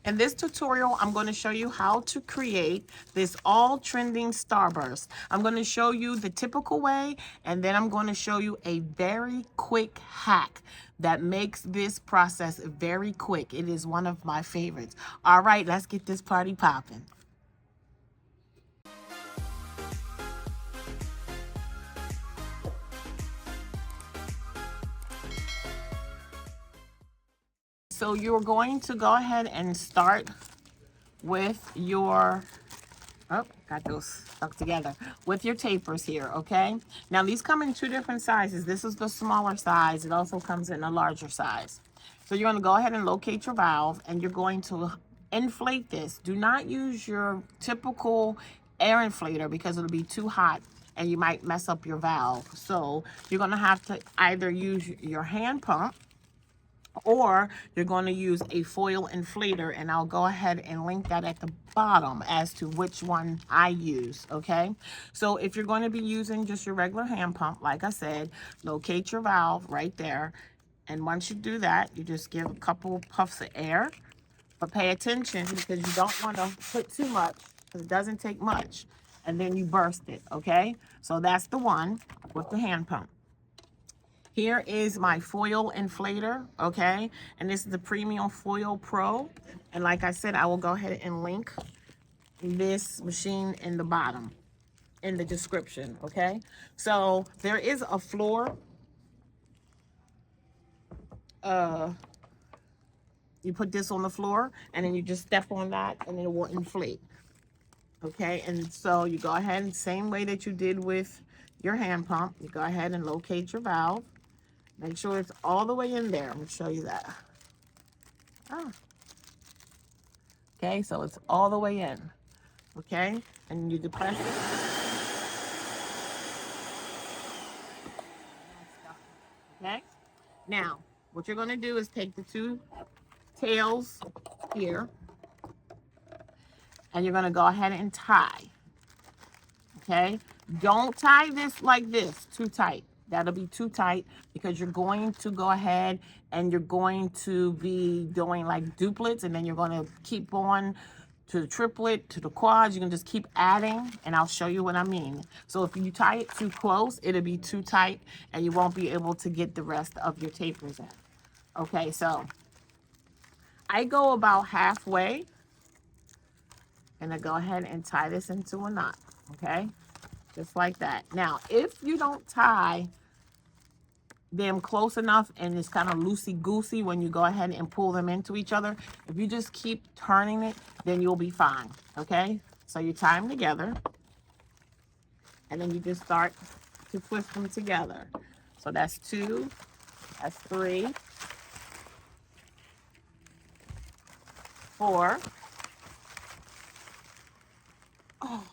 In this tutorial, I'm going to show you how to create this all trending starburst. I'm going to show you the typical way, and then I'm going to show you a very quick hack that makes this process very quick. It is one of my favorites. All right, let's get this party popping. So you're going to go ahead and start with your, oh, got those stuck together, with your tapers here, okay? Now these come in two different sizes. This is the smaller size. It also comes in a larger size. So you're gonna go ahead and locate your valve, and you're going to inflate this. Do not use your typical air inflator because it'll be too hot and you might mess up your valve. So you're gonna have to either use your hand pump, or you're going to use a foil inflator, and I'll go ahead and link that at the bottom as to which one I use, okay? So if you're going to be using just your regular hand pump, like I said, locate your valve right there, and once you do that, you just give a couple puffs of air, but pay attention because you don't want to put too much because it doesn't take much, and then you burst it, okay? So that's the one with the hand pump. Here is my foil inflator, okay? And this is the Premium Foil Pro. And like I said, I will go ahead and link this machine in the bottom, in the description, okay? So there is a floor. You put this on the floor, and then you just step on that, and it will inflate, okay? And so you go ahead and same way that you did with your hand pump, you go ahead and locate your valve. Make sure it's all the way in there. I'm gonna show you that. Okay, so it's all the way in. Okay, and you depress it. Okay, now what you're gonna do is take the two tails here, and you're gonna go ahead and tie. Okay, don't tie this like this too tight. That'll be too tight because you're going to go ahead and you're going to be doing like duplets, and then you're going to keep on to the triplet, to the quads. You can just keep adding, and I'll show you what I mean. So if you tie it too close, it'll be too tight and you won't be able to get the rest of your tapers in. Okay, so I go about halfway, and I go ahead and tie this into a knot, okay? Just like that. Now, if you don't tie them close enough and it's kind of loosey-goosey when you go ahead and pull them into each other, if you just keep turning it, then you'll be fine, okay? So you tie them together, and then you just start to twist them together. So that's 2, that's 3, 4. Oh.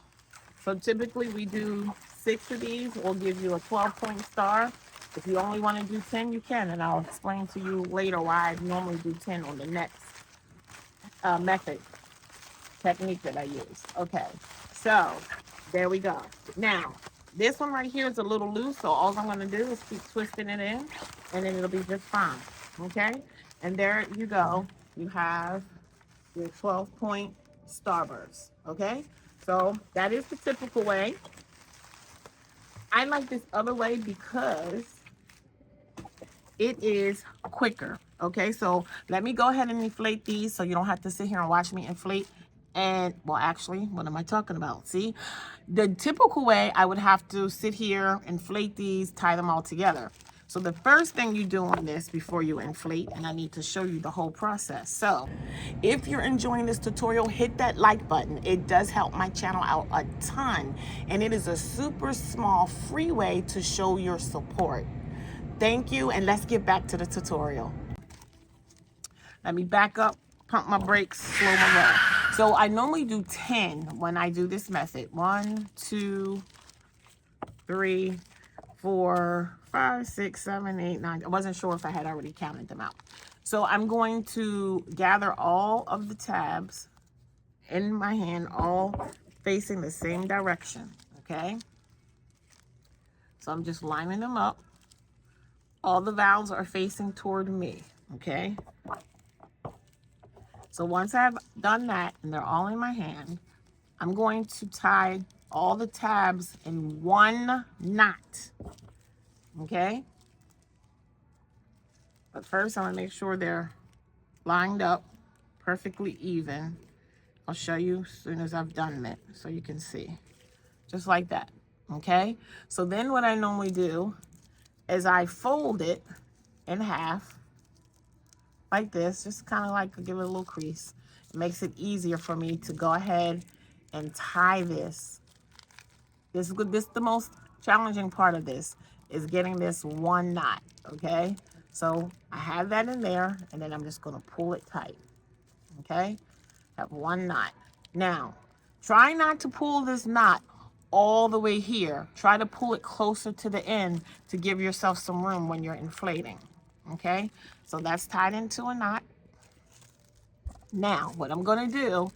So typically we do 6 of these. We'll give you a 12-point star. If you only want to do 10, you can, and I'll explain to you later why I normally do 10 on the next technique that I use. Okay, so there we go. Now, this one right here is a little loose, so all I'm going to do is keep twisting it in, and then it'll be just fine. Okay, and there you go. You have your 12-point starburst. Okay, so that is the typical way. I like this other way because it is quicker. Okay, so let me go ahead and inflate these so you don't have to sit here and watch me inflate. And well, actually, what am I talking about? See, the typical way I would have to sit here, inflate these, tie them all together. So the first thing you do on this before you inflate, and I need to show you the whole process. So if you're enjoying this tutorial, hit that like button. It does help my channel out a ton, and it is a super small free way to show your support. Thank you, and let's get back to the tutorial. Let me back up, pump my brakes, slow my roll. So I normally do 10 when I do this method. 1, 2, 3, 4, 5, 6, 7, 8, 9. I wasn't sure if I had already counted them out. So I'm going to gather all of the tabs in my hand, all facing the same direction, okay? So I'm just lining them up. All the valves are facing toward me, okay? So once I've done that and they're all in my hand, I'm going to tie all the tabs in one knot, okay? But first I wanna make sure they're lined up perfectly even. I'll show you as soon as I've done it so you can see, just like that, okay? So then what I normally do is I fold it in half like this, just kind of like give it a little crease. It makes it easier for me to go ahead and tie this. This is the most challenging part of this, is getting this one knot, okay? So I have that in there, and then I'm just gonna pull it tight, okay? Have one knot. Now, try not to pull this knot all the way here. Try to pull it closer to the end to give yourself some room when you're inflating, okay? So that's tied into a knot. Now, what I'm gonna do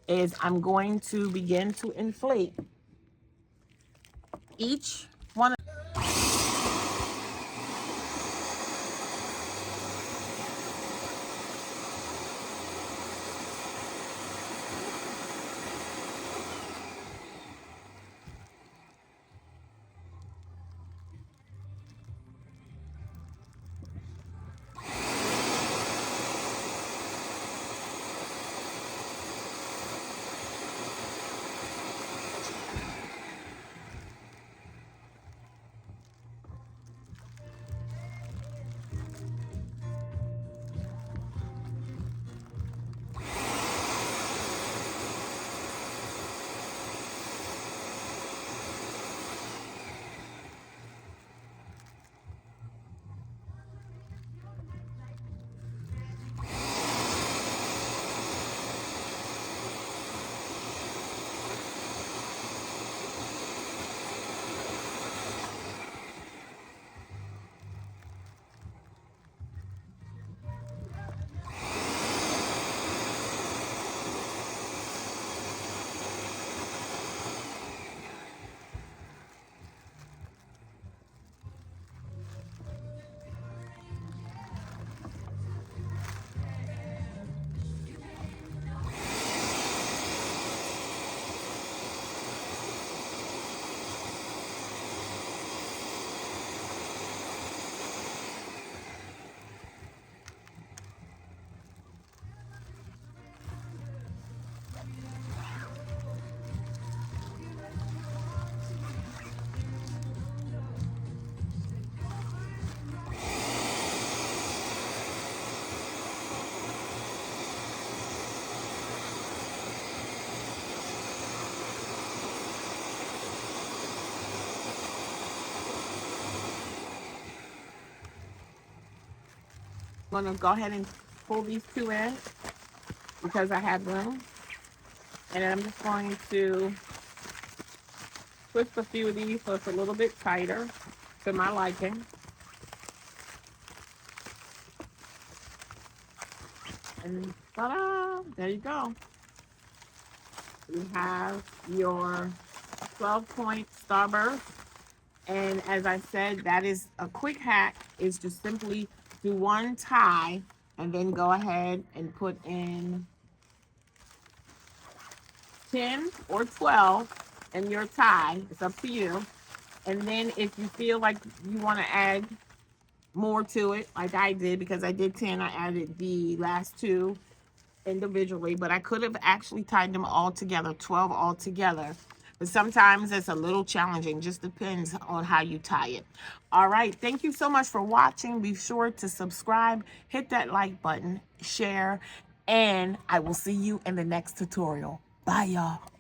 is I'm going to begin to inflate each one. I'm gonna go ahead and pull these two in because I have room. And then I'm just going to twist a few of these so it's a little bit tighter to my liking. And ta-da! There you go. You have your 12-point Starburst. And as I said, that is a quick hack, is to simply do one tie and then go ahead and put in 10 or 12 in your tie. It's up to you. And then if you feel like you want to add more to it, like I did, because I did 10, I added the last two individually, but I could have actually tied them all together, 12 all together. But sometimes it's a little challenging, just depends on how you tie it. All right, thank you so much for watching. Be sure to subscribe, hit that like button, share, and I will see you in the next tutorial. Bye, y'all.